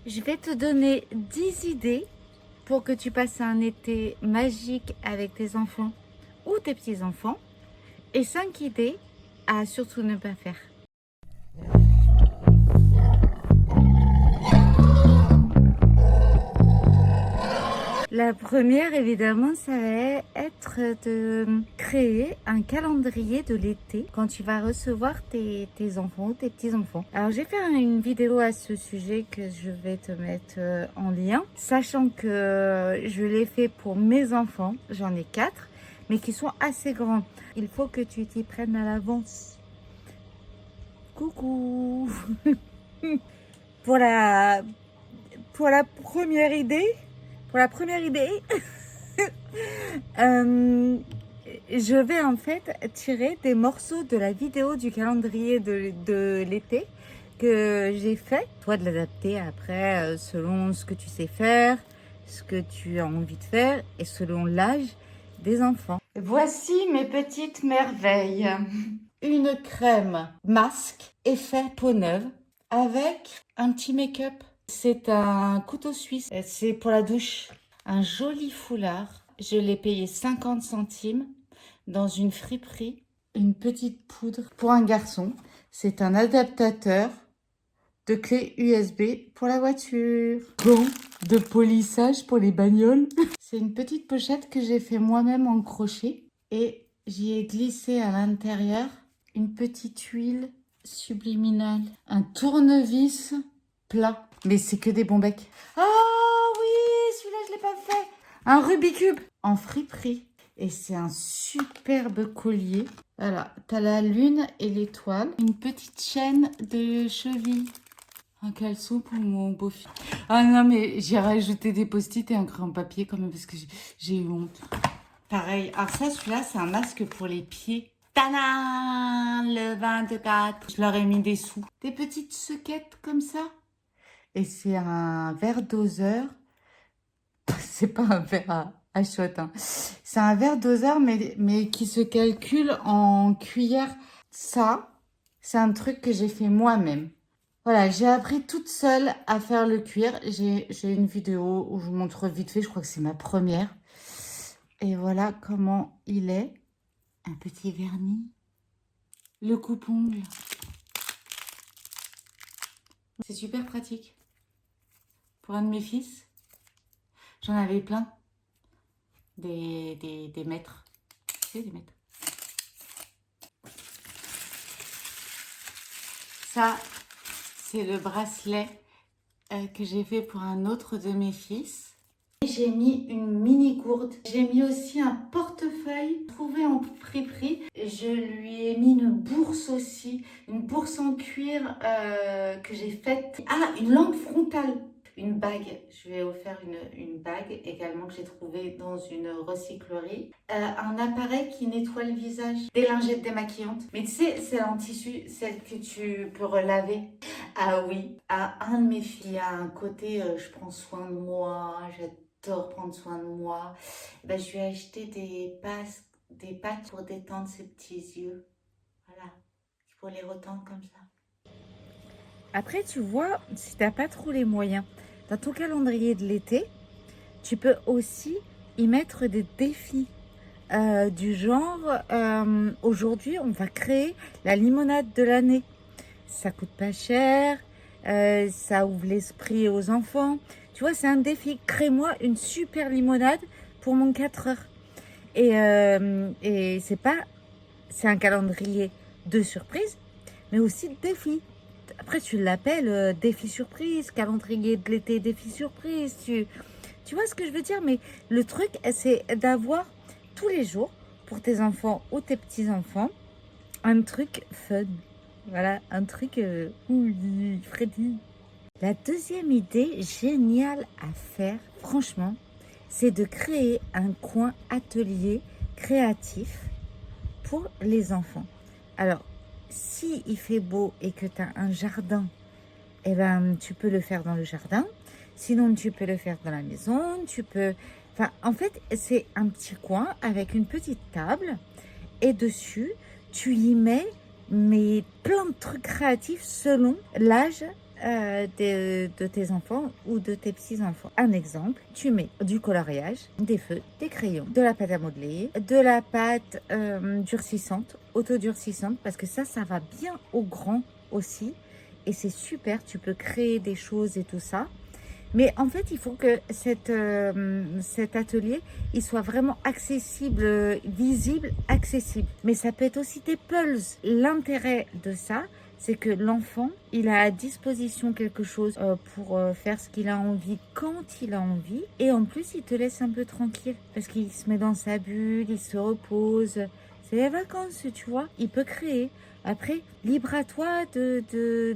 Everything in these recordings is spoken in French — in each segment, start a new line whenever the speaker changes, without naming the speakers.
Je vais te donner 10 idées pour que tu passes un été magique avec tes enfants ou tes petits-enfants et 5 idées à surtout ne pas faire. La première, évidemment, ça va être de créer un calendrier de l'été quand tu vas recevoir tes enfants ou tes petits-enfants. Alors, j'ai fait une vidéo à ce sujet que je vais te mettre en lien, sachant que je l'ai fait pour mes enfants. J'en ai 4, mais qui sont assez grands. Il faut que tu t'y prennes à l'avance. Coucou. Pour la première idée, je vais en fait tirer des morceaux de la vidéo du calendrier de l'été que j'ai fait. Toi de l'adapter après selon ce que tu sais faire, ce que tu as envie de faire et selon l'âge des enfants. Voici mes petites merveilles. Une crème masque effet peau neuve avec un petit make-up. C'est un couteau suisse. C'est pour la douche. Un joli foulard. Je l'ai payé 50 centimes dans une friperie. Une petite poudre pour un garçon. C'est un adaptateur de clé USB pour la voiture. Gants de polissage pour les bagnoles. C'est une petite pochette que j'ai fait moi-même en crochet. Et j'y ai glissé à l'intérieur une petite huile subliminale. Un tournevis plat. Mais c'est que des bons becs. Ah oui, celui-là, je ne l'ai pas fait. Un Rubik's Cube en friperie. Et c'est un superbe collier. Voilà, tu as la lune et l'étoile. Une petite chaîne de cheville. Un caleçon pour mon beau-fils. Ah non, mais j'ai rajouté des post-it et un crayon papier quand même parce que j'ai eu honte. Pareil. Alors ça, celui-là, c'est un masque pour les pieds. Tadam! Le 24. Je leur ai mis des sous. Des petites sequettes comme ça. Et c'est un verre doseur. C'est pas un verre à shot. Hein. C'est un verre doseur, mais qui se calcule en cuillère. Ça, c'est un truc que j'ai fait moi-même. Voilà, j'ai appris toute seule à faire le cuir. J'ai une vidéo où je vous montre vite fait. Je crois que c'est ma première. Et voilà comment il est. Un petit vernis. Le coupe-ongle. C'est super pratique. Pour un de mes fils, j'en avais plein. Des mètres. Tu sais, des mètres. Ça, c'est le bracelet que j'ai fait pour un autre de mes fils. J'ai mis une mini gourde. J'ai mis aussi un portefeuille trouvé en friperie. Je lui ai mis une bourse aussi. Une bourse en cuir que j'ai faite. Ah, une lampe frontale. Une bague. Je lui ai offert une bague également que j'ai trouvée dans une recyclerie. Un appareil qui nettoie le visage. Des lingettes démaquillantes. Mais tu sais, c'est en tissu, celle que tu peux relaver. Ah oui, un de mes filles a un côté, je prends soin de moi, j'adore prendre soin de moi. Ben, je lui ai acheté des pâtes pour détendre ses petits yeux. Voilà, il faut les retendre comme ça. Après, tu vois, si tu n'as pas trop les moyens, dans ton calendrier de l'été, tu peux aussi y mettre des défis. Du genre, aujourd'hui, on va créer la limonade de l'année. Ça coûte pas cher, ça ouvre l'esprit aux enfants. Tu vois, c'est un défi. Crée-moi une super limonade pour mon 4 heures. Et c'est un calendrier de surprise, mais aussi de défi. Après, tu l'appelles défi surprise, calendrier de l'été, défi surprise. Tu vois ce que je veux dire? Mais le truc, c'est d'avoir tous les jours, pour tes enfants ou tes petits-enfants, un truc fun. Voilà, un truc oui, Freddy. La deuxième idée géniale à faire, franchement, c'est de créer un coin atelier créatif pour les enfants. Alors, si il fait beau et que tu as un jardin, eh ben, tu peux le faire dans le jardin. Sinon, tu peux le faire dans la maison. Enfin, en fait, c'est un petit coin avec une petite table. Et dessus, tu y mets mais plein de trucs créatifs selon l'âge de tes enfants ou de tes petits-enfants. Un exemple, tu mets du coloriage, des feux, des crayons, de la pâte à modeler, de la pâte durcissante, autodurcissante, parce que ça va bien au grand aussi. Et c'est super, tu peux créer des choses et tout ça. Mais en fait, il faut que cet atelier, il soit vraiment accessible, visible, accessible. Mais ça peut être aussi des pulses. L'intérêt de ça, c'est que l'enfant, il a à disposition quelque chose pour faire ce qu'il a envie quand il a envie. Et en plus, il te laisse un peu tranquille parce qu'il se met dans sa bulle, il se repose. C'est les vacances, tu vois. Il peut créer. Après, libre à toi de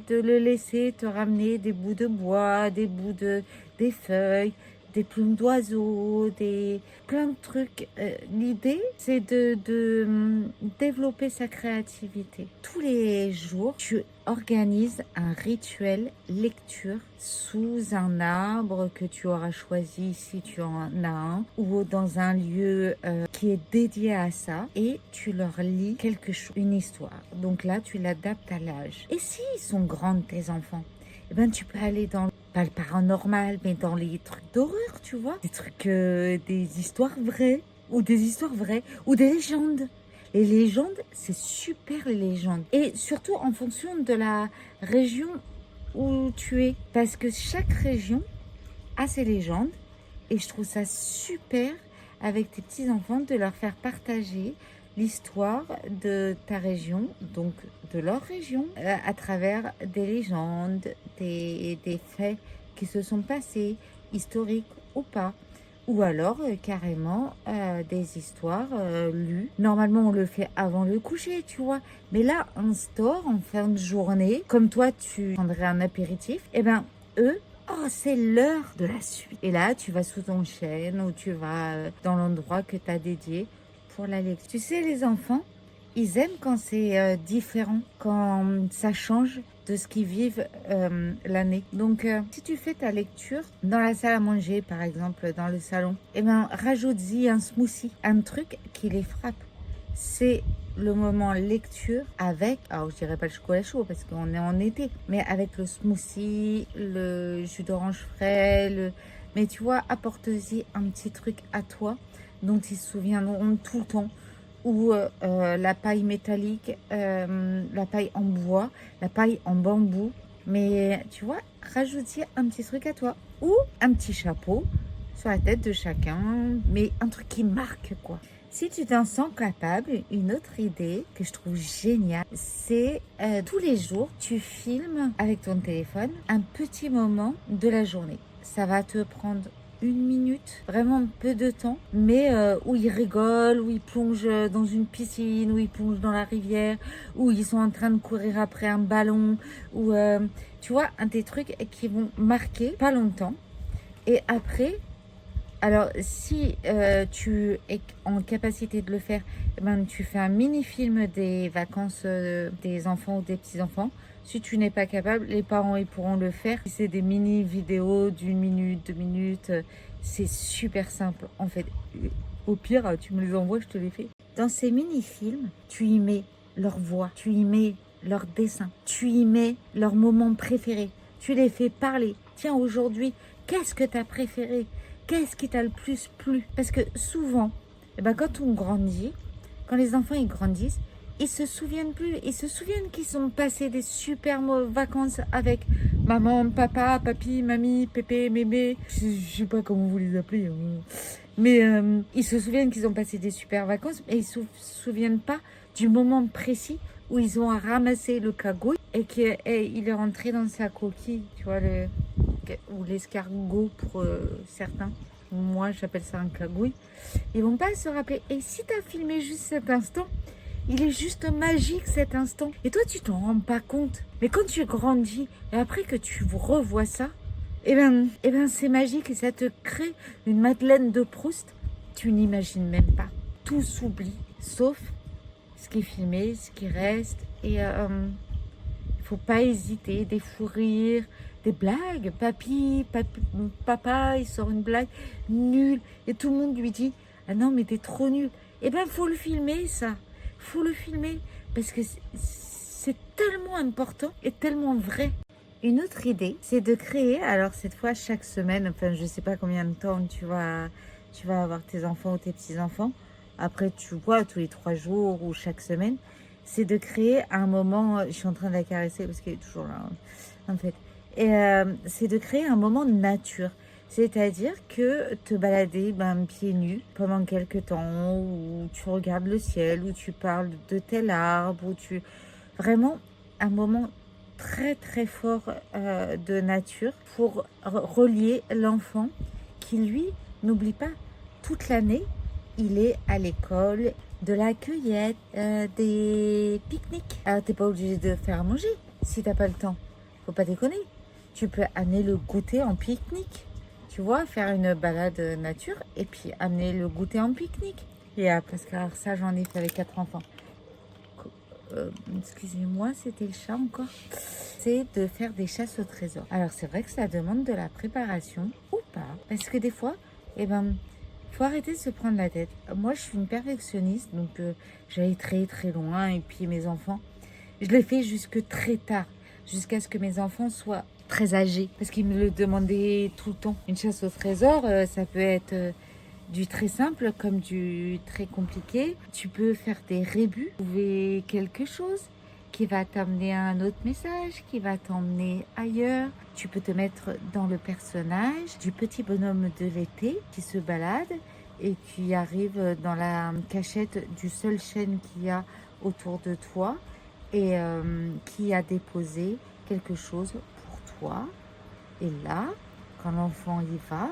le laisser te ramener des bouts de bois, des feuilles, des plumes d'oiseaux, plein de trucs. L'idée, c'est de développer sa créativité. Tous les jours, tu organises un rituel lecture sous un arbre que tu auras choisi si tu en as un, ou dans un lieu qui est dédié à ça, et tu leur lis quelque chose, une histoire. Donc là, tu l'adaptes à l'âge. Et s'ils sont grands, tes enfants, eh ben, tu peux aller dans, pas le paranormal, mais dans les trucs d'horreur, tu vois. Des trucs, des histoires vraies, ou des légendes. Les légendes, c'est super les légendes. Et surtout en fonction de la région où tu es. Parce que chaque région a ses légendes. Et je trouve ça super avec tes petits-enfants de leur faire partager l'histoire de ta région, donc de leur région, à travers des légendes, des faits qui se sont passés, historiques ou pas. Ou alors carrément des histoires lues. Normalement, on le fait avant le coucher, tu vois. Mais là, on store en fin de journée. Comme toi, tu prendrais un apéritif. Eh ben, eux, oh, c'est l'heure de la suite. Et là, tu vas sous ton chêne ou tu vas dans l'endroit que tu as dédié pour la lecture. Tu sais, les enfants, ils aiment quand c'est différent, quand ça change de ce qu'ils vivent l'année. Donc, si tu fais ta lecture dans la salle à manger, par exemple, dans le salon, eh ben, rajoute-y un smoothie, un truc qui les frappe. C'est le moment lecture avec, alors je dirais pas le chocolat chaud parce qu'on est en été, mais avec le smoothie, le jus d'orange frais, mais tu vois, apporte-y un petit truc à toi dont ils se souviendront tout le temps. Ou la paille métallique, la paille en bois, la paille en bambou. Mais tu vois, rajoute-y un petit truc à toi. Ou un petit chapeau sur la tête de chacun, mais un truc qui marque quoi. Si tu t'en sens capable, une autre idée que je trouve géniale, c'est tous les jours, tu filmes avec ton téléphone un petit moment de la journée. Ça va te prendre 1 minute, vraiment peu de temps, mais où ils rigolent, où ils plongent dans une piscine, où ils plongent dans la rivière, où ils sont en train de courir après un ballon, ou tu vois, des trucs qui vont marquer pas longtemps. Et après, alors si tu es en capacité de le faire, eh ben, tu fais un mini-film des vacances des enfants ou des petits-enfants. Si tu n'es pas capable, les parents ils pourront le faire. Si c'est des mini-vidéos d'1 minute, 2 minutes, c'est super simple. En fait, au pire, tu me les envoies, je te les fais. Dans ces mini-films, tu y mets leur voix, tu y mets leur dessin, tu y mets leur moment préféré. Tu les fais parler. Tiens, aujourd'hui, qu'est-ce que tu as préféré? Qu'est-ce qui t'a le plus plu? Parce que souvent, eh ben, quand on grandit, quand les enfants ils grandissent, ils se souviennent plus. Ils se souviennent qu'ils ont passé des super vacances avec maman, papa, papi, mamie, pépé, mémé. Je sais pas comment vous les appelez. Hein. Mais ils se souviennent qu'ils ont passé des super vacances, mais ils se souviennent pas du moment précis où ils ont ramassé le cagouille et qu'il est rentré dans sa coquille, tu vois, ou l'escargot pour certains. Moi, j'appelle ça un cagouille. Ils vont pas se rappeler. Et si tu as filmé juste cet instant, il est juste magique cet instant. Et toi, tu t'en rends pas compte. Mais quand tu grandis et après que tu revois ça, eh ben, c'est magique et ça te crée une Madeleine de Proust. Tu n'imagines même pas. Tout s'oublie, sauf ce qui est filmé, ce qui reste. Et il faut pas hésiter, des fous rires, des blagues. Papa, il sort une blague nulle. Et tout le monde lui dit, ah non, mais t'es trop nul. Eh ben, faut le filmer, ça. Faut le filmer. Parce que c'est tellement important et tellement vrai. Une autre idée, c'est de créer, alors cette fois chaque semaine, enfin je sais pas combien de temps tu vas avoir tes enfants ou tes petits-enfants. Après tu vois tous les 3 jours ou chaque semaine, c'est de créer un moment, je suis en train de la caresser parce qu'elle est toujours là en fait. Et c'est de créer un moment de nature. C'est-à-dire que te balader pieds nus pendant quelques temps, où tu regardes le ciel, où tu parles de tel arbre, où tu... Vraiment un moment très très fort de nature pour relier l'enfant qui lui n'oublie pas toute l'année il est à l'école, de la cueillette, des pique-niques. Alors t'es pas obligé de faire à manger si t'as pas le temps, faut pas déconner, tu peux amener le goûter en pique-nique, tu vois, faire une balade nature et puis amener le goûter en pique-nique. Et parce que alors ça j'en ai fait avec 4 enfants. Excusez-moi, c'était le chat encore. C'est de faire des chasses au trésor. Alors c'est vrai que ça demande de la préparation ou pas, parce que des fois, faut arrêter de se prendre la tête. Moi, je suis une perfectionniste, donc j'allais très très loin. Et puis mes enfants, je l'ai fait jusque très tard, jusqu'à ce que mes enfants soient très âgés, parce qu'ils me le demandaient tout le temps. Une chasse au trésor, ça peut être du très simple comme du très compliqué. Tu peux faire des rébus, trouver quelque chose qui va t'amener à un autre message, qui va t'emmener ailleurs. Tu peux te mettre dans le personnage du petit bonhomme de l'été qui se balade et qui arrive dans la cachette du seul chêne qu'il y a autour de toi et qui a déposé quelque chose pour toi. Et là, quand l'enfant y va,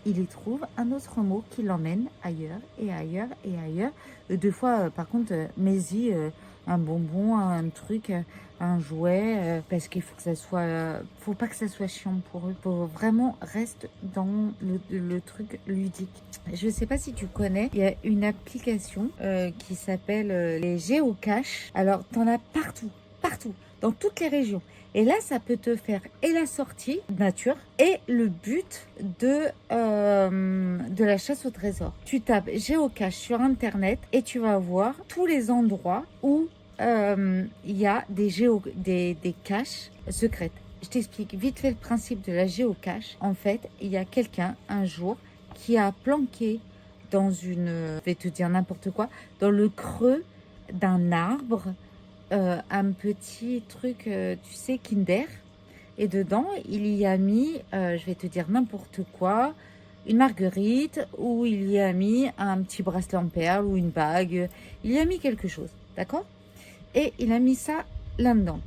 il y trouve un autre mot qui l'emmène ailleurs et ailleurs et ailleurs. Deux fois, par contre, mets-y un bonbon, un truc, un jouet, parce qu'il faut que ça soit, faut pas que ça soit chiant pour eux. Faut vraiment reste dans le truc ludique. Je sais pas si tu connais, il y a une application qui s'appelle les géocaches. Alors, t'en as partout, partout, dans toutes les régions. Et là, ça peut te faire et la sortie nature et le but de la chasse au trésor. Tu tapes géocache sur Internet et tu vas voir tous les endroits où il y a des caches secrètes. Je t'explique vite fait le principe de la géocache. En fait, il y a quelqu'un un jour qui a planqué dans je vais te dire n'importe quoi, dans le creux d'un arbre, un petit truc, tu sais, Kinder. Et dedans, il y a mis, je vais te dire n'importe quoi, une marguerite, ou il y a mis un petit bracelet en perles ou une bague. Il y a mis quelque chose, d'accord? Et il a mis ça là-dedans.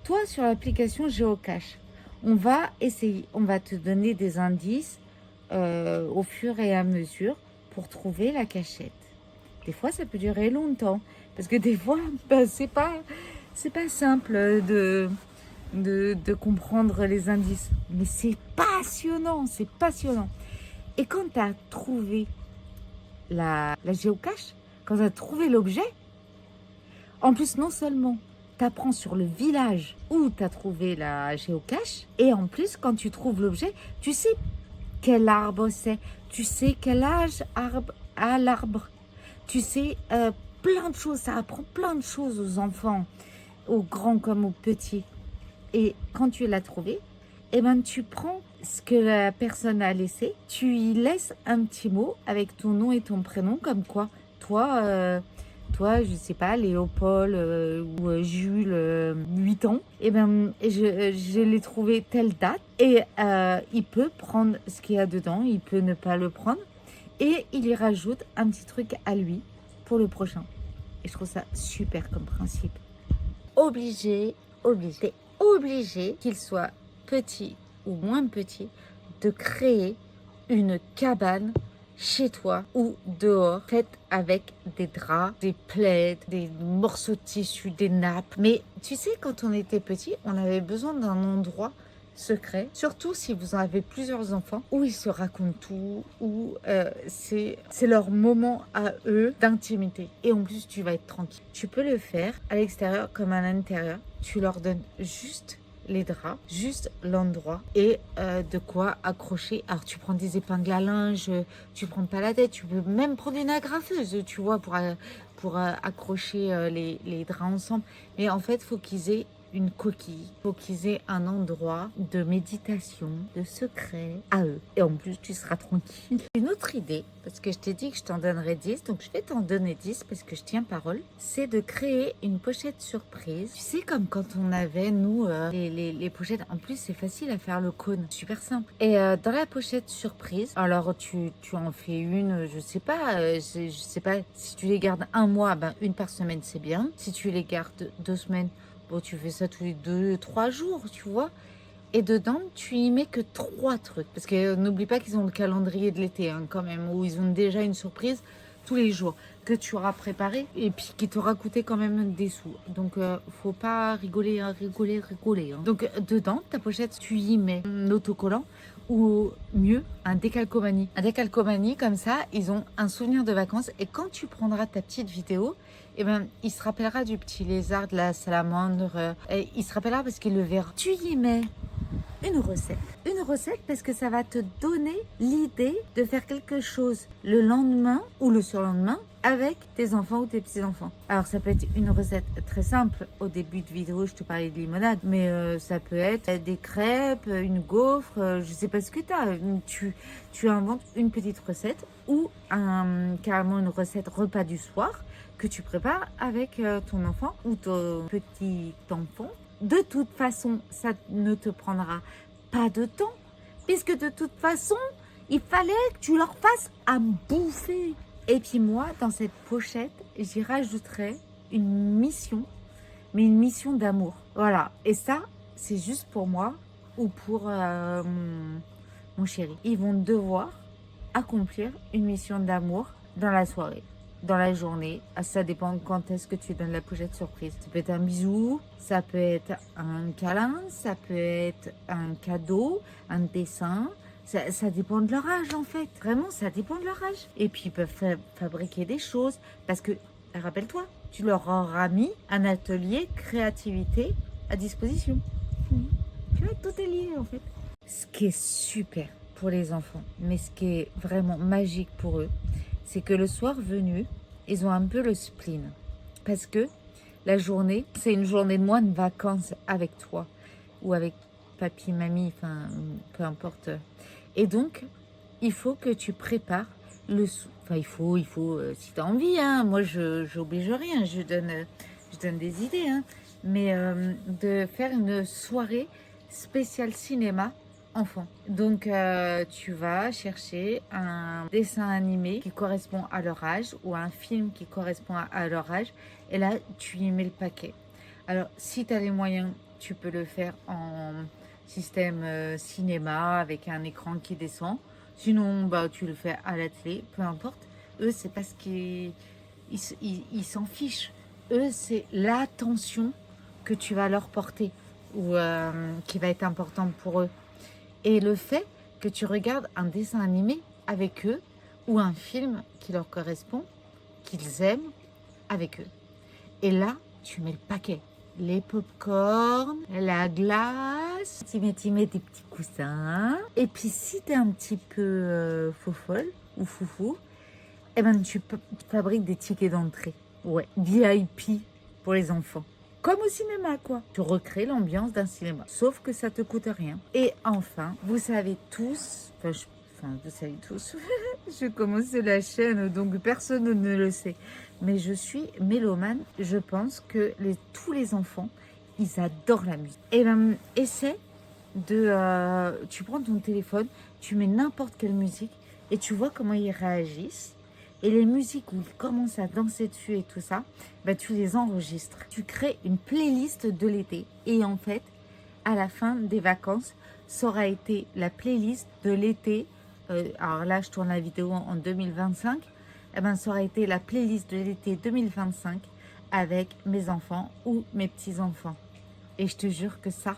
Toi, sur l'application Géocache, on va essayer, on va te donner des indices au fur et à mesure pour trouver la cachette. Des fois, ça peut durer longtemps. Parce que des fois, c'est pas simple de comprendre les indices. Mais c'est passionnant, c'est passionnant. Et quand tu as trouvé la géocache, quand tu as trouvé l'objet, en plus, non seulement tu apprends sur le village où tu as trouvé la géocache, et en plus, quand tu trouves l'objet, tu sais quel arbre c'est, tu sais quel âge a l'arbre, tu sais plein de choses, ça apprend plein de choses aux enfants, aux grands comme aux petits. Et quand tu l'as trouvé, tu prends ce que la personne a laissé, tu y laisses un petit mot avec ton nom et ton prénom, comme quoi, toi, je sais pas, Léopold ou Jules, 8 ans, je l'ai trouvé telle date, et il peut prendre ce qu'il y a dedans, il peut ne pas le prendre, et il y rajoute un petit truc à lui pour le prochain. Et je trouve ça super comme principe. Obligé, qu'il soit petit ou moins petit, de créer une cabane chez toi ou dehors, faite avec des draps, des plaids, des morceaux de tissu, des nappes. Mais tu sais, quand on était petit, on avait besoin d'un endroit secret, surtout si vous en avez plusieurs enfants, où ils se racontent tout, où c'est leur moment à eux d'intimité. Et en plus, tu vas être tranquille. Tu peux le faire à l'extérieur comme à l'intérieur. Tu leur donnes juste les draps, juste l'endroit et de quoi accrocher. Alors tu prends des épingles à linge, tu prends pas la tête, tu peux même prendre une agrafeuse, tu vois, pour accrocher les draps ensemble. Mais en fait, faut qu'ils aient une coquille pour qu'ils aient un endroit de méditation, de secret à eux. Et en plus, tu seras tranquille. Une autre idée, parce que je t'ai dit que je t'en donnerais 10, donc je vais t'en donner 10 parce que je tiens parole, c'est de créer une pochette surprise. Tu sais, comme quand on avait, nous, les pochettes, en plus, c'est facile à faire le cône, super simple. Et dans la pochette surprise, alors tu en fais une, je sais pas, je sais pas, si tu les gardes un mois, ben une par semaine, c'est bien. Si tu les gardes 2 semaines, bon, tu fais ça tous les 2, 3 jours, tu vois. Et dedans, tu y mets que 3 trucs. Parce que n'oublie pas qu'ils ont le calendrier de l'été, hein, quand même, où ils ont déjà une surprise tous les jours que tu auras préparé et puis qui t'aura coûté quand même des sous. Donc, faut pas rigoler, hein, rigoler. Hein. Donc, dedans, ta pochette, tu y mets un autocollant ou mieux, un décalcomanie. Un décalcomanie, comme ça, ils ont un souvenir de vacances. Et quand tu prendras ta petite vidéo, eh ben, il se rappellera du petit lézard, de la salamandre. Et il se rappellera parce qu'il le verra. Tu y mets une recette. Une recette parce que ça va te donner l'idée de faire quelque chose le lendemain ou le surlendemain avec tes enfants ou tes petits-enfants. Alors ça peut être une recette très simple. Au début de vidéo, je te parlais de limonade, mais ça peut être des crêpes, une gaufre, je sais pas ce que tu as. Tu inventes une petite recette ou carrément une recette repas du soir que tu prépares avec ton enfant ou ton petit enfant. De toute façon, ça ne te prendra pas de temps, puisque de toute façon, il fallait que tu leur fasses à bouffer. Et puis moi, dans cette pochette, j'y rajouterai une mission, mais une mission d'amour. Voilà, et ça, c'est juste pour moi ou pour mon chéri. Ils vont devoir accomplir une mission d'amour dans la soirée. Dans la journée, ça dépend quand est-ce que tu donnes la pochette surprise. Ça peut être un bisou, ça peut être un câlin, ça peut être un cadeau, un dessin. Ça dépend de leur âge en fait. Vraiment, ça dépend de leur âge. Et puis ils peuvent fabriquer des choses parce que, rappelle-toi, tu leur auras mis un atelier créativité à disposition. Tu vois, tout est lié en fait. Ce qui est super pour les enfants, mais ce qui est vraiment magique pour eux, c'est que le soir venu, ils ont un peu le spleen. Parce que la journée, c'est une journée de moins de vacances avec toi ou avec papy, mamie, enfin, peu importe. Et donc, il faut que tu prépares enfin, il faut, si tu as envie, hein. Moi, je n'oblige rien, je donne des idées, hein. Mais de faire une soirée spéciale cinéma enfant. Donc, tu vas chercher un dessin animé qui correspond à leur âge ou un film qui correspond à leur âge. Et là, tu y mets le paquet. Alors, si tu as les moyens, tu peux le faire en système cinéma avec un écran qui descend. Sinon, bah, tu le fais à la télé, peu importe. Eux, c'est parce qu'ils s'en fichent. Eux, c'est l'attention que tu vas leur porter ou qui va être importante pour eux. Et le fait que tu regardes un dessin animé avec eux ou un film qui leur correspond, qu'ils aiment avec eux. Et là, tu mets le paquet. Les pop-corn, la glace, tu mets des petits coussins. Et puis si tu es un petit peu fofolle ou foufou, eh ben, tu fabriques des tickets d'entrée. Ouais, VIP pour les enfants. Comme au cinéma, quoi. Tu recrées l'ambiance d'un cinéma. Sauf que ça te coûte rien. Et enfin, vous savez tous, vous savez tous, je commence la chaîne, donc personne ne le sait. Mais je suis mélomane. Je pense que tous les enfants, ils adorent la musique. Et ben, essaie tu prends ton téléphone, tu mets n'importe quelle musique et tu vois comment ils réagissent. Et les musiques où ils commencent à danser dessus et tout ça, bah, tu les enregistres. Tu crées une playlist de l'été. Et en fait, à la fin des vacances, ça aura été la playlist de l'été. Alors là, je tourne la vidéo en 2025. Eh ben, ça aura été la playlist de l'été 2025 avec mes enfants ou mes petits-enfants. Et je te jure que ça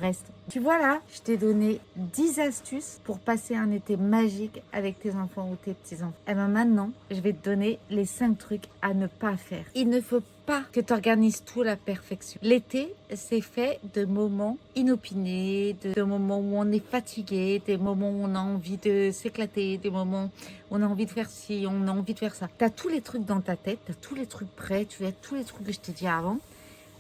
reste. Tu vois là, je t'ai donné 10 astuces pour passer un été magique avec tes enfants ou tes petits-enfants. Et bien maintenant, je vais te donner les 5 trucs à ne pas faire. Il ne faut pas que tu organises tout à la perfection. L'été, c'est fait de moments inopinés, de moments où on est fatigué, des moments où on a envie de s'éclater, des moments où on a envie de faire ci, on a envie de faire ça. Tu as tous les trucs dans ta tête, tu as tous les trucs prêts, tu as tous les trucs que je t'ai dit avant.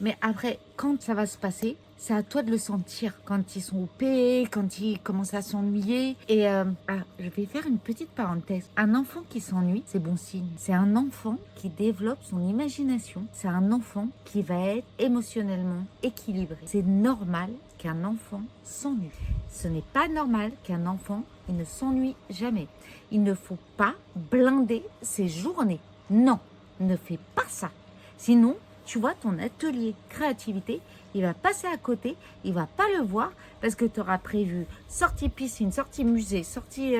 Mais après, quand ça va se passer, c'est à toi de le sentir. Quand ils sont OP, quand ils commencent à s'ennuyer. Et je vais faire une petite parenthèse. Un enfant qui s'ennuie, c'est bon signe. C'est un enfant qui développe son imagination. C'est un enfant qui va être émotionnellement équilibré. C'est normal qu'un enfant s'ennuie. Ce n'est pas normal qu'un enfant il ne s'ennuie jamais. Il ne faut pas blinder ses journées. Non, ne fais pas ça. Sinon, tu vois, ton atelier créativité, il va passer à côté, il va pas le voir parce que tu auras prévu sortie piscine, sortie musée, sortie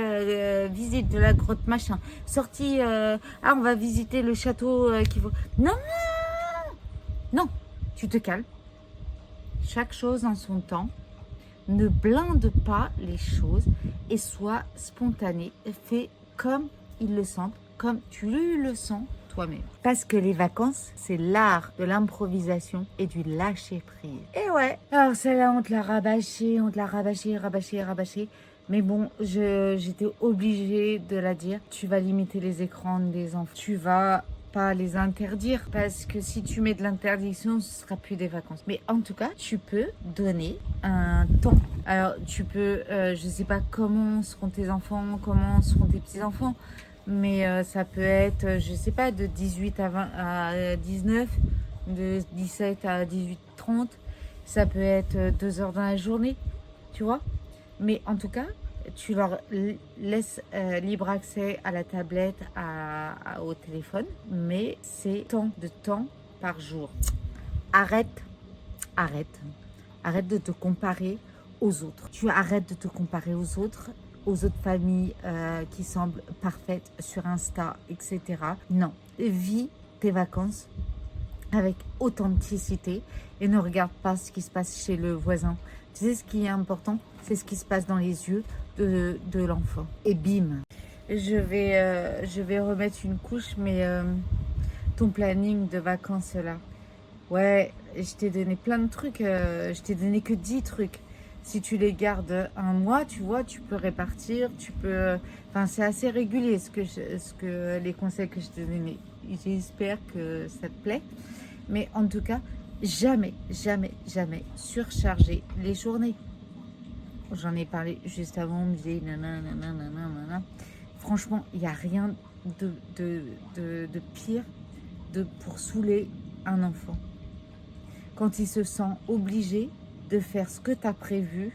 visite de la grotte machin, sortie on va visiter le château qu'il faut. Non, non, tu te calmes. Chaque chose en son temps. Ne blinde pas les choses et sois spontané. Fais comme ils le sentent, comme tu le sens toi-même. Parce que les vacances, c'est l'art de l'improvisation et du lâcher prise. Et ouais, alors celle-là, on te l'a rabâché, rabâché. Mais bon, j'étais obligée de la dire. Tu vas limiter les écrans des enfants. Tu vas pas les interdire parce que si tu mets de l'interdiction, ce sera plus des vacances. Mais en tout cas, tu peux donner un temps. Alors, tu peux, je sais pas comment seront tes enfants, comment seront tes petits-enfants, mais ça peut être, je sais pas, de 18 à 20 à 19, de 17 à 18h30. Ça peut être 2 heures dans la journée, tu vois. Mais en tout cas, tu leur laisses libre accès à la tablette, au téléphone, mais c'est tant de temps par jour. Arrête de te comparer aux autres. Tu arrêtes de te comparer aux autres familles qui semblent parfaites sur Insta, etc. Non, vis tes vacances avec authenticité et ne regarde pas ce qui se passe chez le voisin. Tu sais, ce qui est important, c'est ce qui se passe dans les yeux de l'enfant. Et bim, je vais remettre une couche, mais ton planning de vacances là, ouais, je t'ai donné plein de trucs, je t'ai donné que 10 trucs. Si tu les gardes un mois, tu vois, tu peux répartir, tu peux... Enfin, c'est assez régulier ce que les conseils que je t'ai donnés. J'espère que ça te plaît. Mais en tout cas, jamais surcharger les journées. J'en ai parlé juste avant, on me disait nanana. Franchement, il n'y a rien de pire pour saouler un enfant. Quand il se sent obligé de faire ce que tu as prévu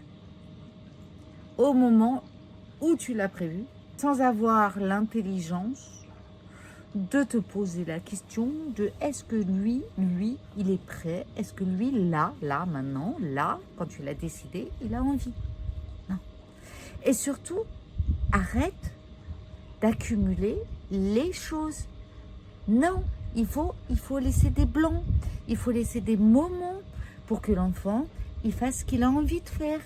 au moment où tu l'as prévu, sans avoir l'intelligence de te poser la question de est-ce que lui, il est prêt? Est-ce que lui, là, maintenant, là, quand tu l'as décidé, il a envie? Non. Et surtout, arrête d'accumuler les choses. Non, il faut laisser des blancs. Il faut laisser des moments pour que l'enfant, il fasse ce qu'il a envie de faire.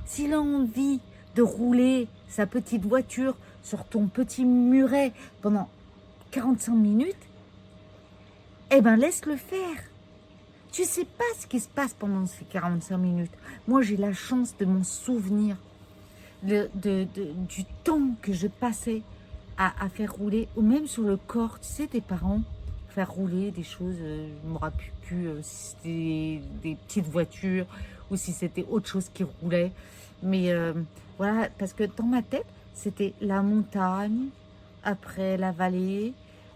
S'il a envie de rouler sa petite voiture sur ton petit muret pendant 45 minutes, eh ben laisse-le faire. Tu sais pas ce qui se passe pendant ces 45 minutes. Moi, j'ai la chance de m'en souvenir, du temps que je passais à faire rouler, ou même sur le corps, tu sais, tes parents, faire rouler des choses, je ne me rappelle plus si c'était des petites voitures ou si c'était autre chose qui roulait. Mais voilà, parce que dans ma tête, c'était la montagne, après la vallée,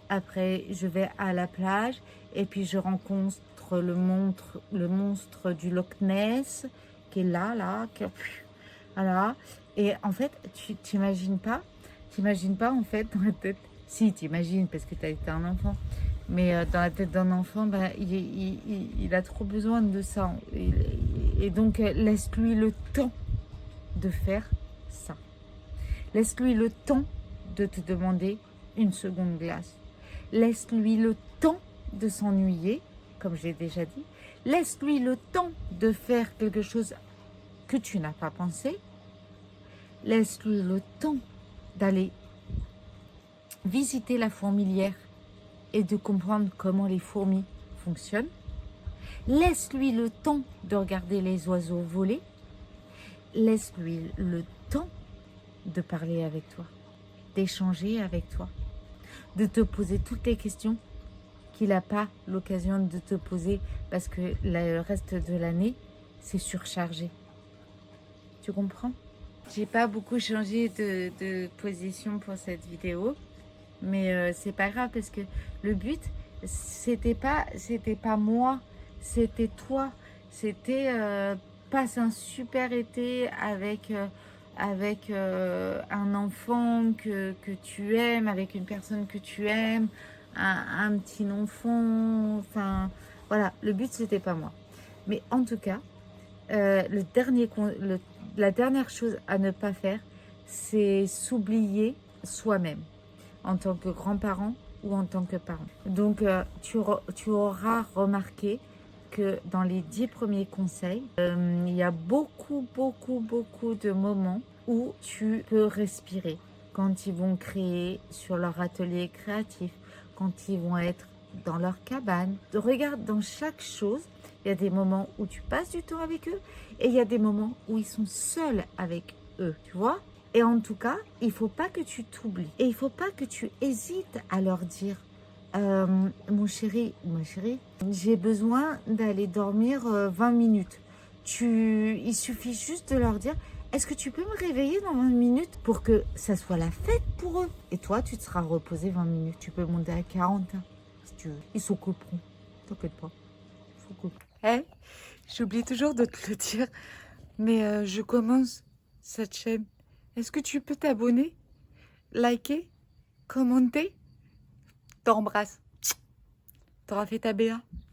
après je vais à la plage et puis je rencontre le monstre du Loch Ness qui est là, voilà. Et en fait, tu t'imagines pas en fait dans la tête, si t'imagines parce que tu as été un enfant, mais dans la tête d'un enfant, ben, il a trop besoin de ça. Et donc, laisse-lui le temps de faire ça. Laisse-lui le temps de te demander une seconde glace. Laisse-lui le temps de s'ennuyer, comme j'ai déjà dit. Laisse-lui le temps de faire quelque chose que tu n'as pas pensé. Laisse-lui le temps d'aller visiter la fourmilière et de comprendre comment les fourmis fonctionnent. Laisse-lui le temps de regarder les oiseaux voler. Laisse-lui le temps de parler avec toi, d'échanger avec toi, de te poser toutes les questions qu'il n'a pas l'occasion de te poser parce que le reste de l'année, c'est surchargé. Tu comprends? J'ai pas beaucoup changé de position pour cette vidéo, mais c'est pas grave parce que le but, c'était pas moi, c'était toi. C'était passe un super été avec un enfant que tu aimes, avec une personne que tu aimes, un petit enfant, enfin voilà, le but c'était pas moi. Mais en tout cas, la dernière chose à ne pas faire, c'est s'oublier soi-même en tant que grand-parent ou en tant que parent. Donc, tu auras remarqué que dans les 10 premiers conseils, il y a beaucoup, beaucoup, beaucoup de moments où tu peux respirer. Quand ils vont créer sur leur atelier créatif, quand ils vont être dans leur cabane. Regarde, dans chaque chose, il y a des moments où tu passes du temps avec eux et il y a des moments où ils sont seuls avec eux, tu vois? Et en tout cas, il ne faut pas que tu t'oublies. Et il ne faut pas que tu hésites à leur dire mon chéri, ma chérie, j'ai besoin d'aller dormir 20 minutes. Il suffit juste de leur dire est-ce que tu peux me réveiller dans 20 minutes pour que ça soit la fête pour eux? Et toi, tu te seras reposé 20 minutes. Tu peux monter à 40 hein, si tu veux. Ils s'occuperont. T'inquiète pas. Ils s'occuperont. Hey, j'oublie toujours de te le dire, mais je commence cette chaîne. Est-ce que tu peux t'abonner, liker, commenter? T'embrasse. T'auras fait ta BA.